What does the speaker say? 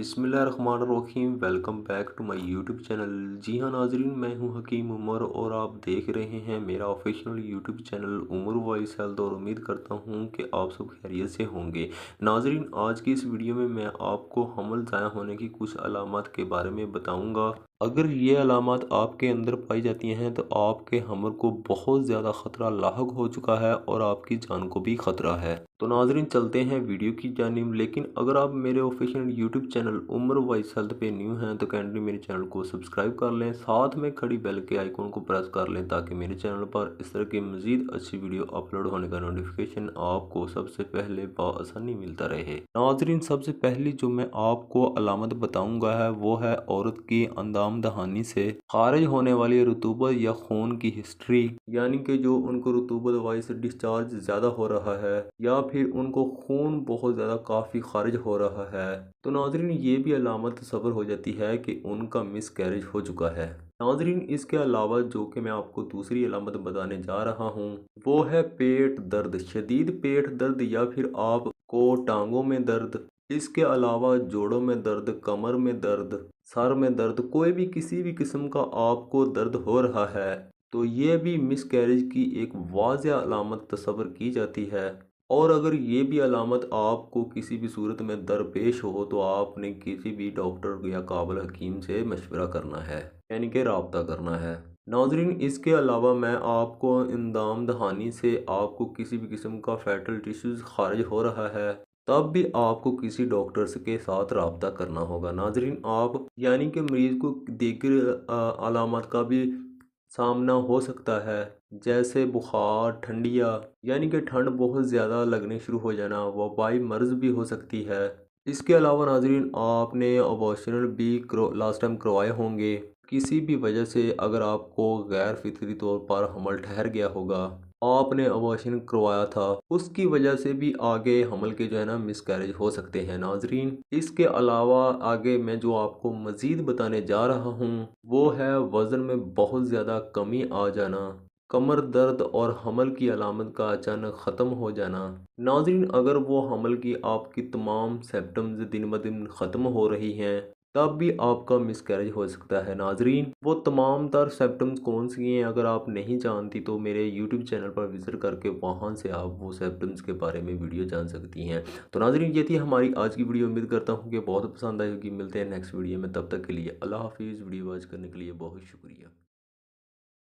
बिस्मिल्लाहिर्रहमानिर्रहीम। Welcome back to my YouTube channel. जी हाँ नाजरीन, मैं हूँ हकीम उमर और आप देख रहे हैं मेरा official YouTube channel Umar voice health. और उम्मीद करता हूँ कि आप सब खैरियत से होंगे। नाजरीन, आज की इस वीडियो में मैं आपको हमल ज़ाया होने की कुछ अलामत के बारे में बताऊँगा। अगर ये अलामत आपके अंदर पाई जाती हैं तो आपके हमल को बहुत ज़्यादा ख़तरा लाहक हो चुका है और आपकी जान को भी ख़तरा है। तो नाजरीन, चलते हैं वीडियो की जानिब। लेकिन अगर आप मेरे official YouTube channel Umar voice health पे न्यू हैं तो काइंडली मेरे चैनल को सब्सक्राइब कर लें, साथ में खड़ी बेल के आइकॉन को प्रेस कर लें ताकि मेरे चैनल पर इस तरह की मज़ीद अच्छी वीडियो अपलोड होने का नोटिफिकेशन आपको सबसे पहले बआसानी मिलता रहे। नाजरीन, सबसे पहली जो मैं आपको अलामत बताऊँगा है वो है औरत की अंदाम दहानी से खारिज होने वाली रतूबत या खून की हिस्ट्री, यानी कि जो उनको रतूबत वाइज डिस्चार्ज ज़्यादा हो रहा है या फिर उनको खून बहुत ज़्यादा काफ़ी खारिज हो रहा है। तो नाजरीन, ये भी अलामत सब्र हो जाती है कि उनका मिस कैरेज हो चुका है। नाजरीन, इसके अलावा जो कि मैं आपको दूसरी अलामत बताने जा रहा हूँ वो है पेट दर्द, शदीद पेट दर्द या फिर आपको टांगों में दर्द। इसके अलावा जोड़ों में दर्द, कमर में दर्द, सर में दर्द, कोई भी किसी भी किस्म का आपको दर्द हो रहा है तो ये भी मिस कैरेज की एक वाज़ह अलामत तस्वर की जाती है। और अगर ये भी अलामत आपको किसी भी सूरत में दरपेश हो तो आपने किसी भी डॉक्टर या काबिल हकीम से मशवरा करना है, यानी कि रब्ता करना है। नाजरीन, इसके अलावा मैं आपको इंदाम दहानी से आपको किसी भी किस्म का फैटल टिश्यूज़ खारिज हो रहा है तब भी आपको किसी डॉक्टर्स के साथ रब्ता करना होगा। नाजरीन, आप यानी कि मरीज़ को दीगर अलामत का भी सामना हो सकता है, जैसे बुखार, ठंडिया, यानी कि ठंड बहुत ज़्यादा लगने शुरू हो जाना, वबाई मर्ज़ भी हो सकती है। इसके अलावा नाजरीन, आपने अबॉर्शन भी लास्ट टाइम करवाए होंगे। किसी भी वजह से अगर आपको गैर फितरी तौर पर हमल ठहर गया होगा, आपने अबॉर्शन करवाया था, उसकी वजह से भी आगे हमल के जो है ना मिसकैरेज हो सकते हैं। नाजरीन, इसके अलावा आगे मैं जो आपको मज़ीद बताने जा रहा हूँ वो है वज़न में बहुत ज़्यादा कमी आ जाना, कमर दर्द और हमल की अलामत का अचानक ख़त्म हो जाना। नाजरीन, अगर वो हमल की आपकी तमाम सिम्पटम्स दिन ब दिन ख़त्म हो रही हैं तब भी आपका मिसकैरेज हो सकता है। नाजरीन, वो तमाम तर सिम्पटम्स कौन सी हैं अगर आप नहीं जानती तो मेरे यूट्यूब चैनल पर विज़िट करके वहाँ से आप वो सिम्पटम्स के बारे में वीडियो जान सकती हैं। तो नाजरीन, ये थी हमारी आज की वीडियो। उम्मीद करता हूँ कि बहुत पसंद आई होगी। मिलते हैं नेक्स्ट वीडियो में, तब तक के लिए अल्लाह हाफिज़। वीडियो वॉच करने के लिए बहुत शुक्रिया।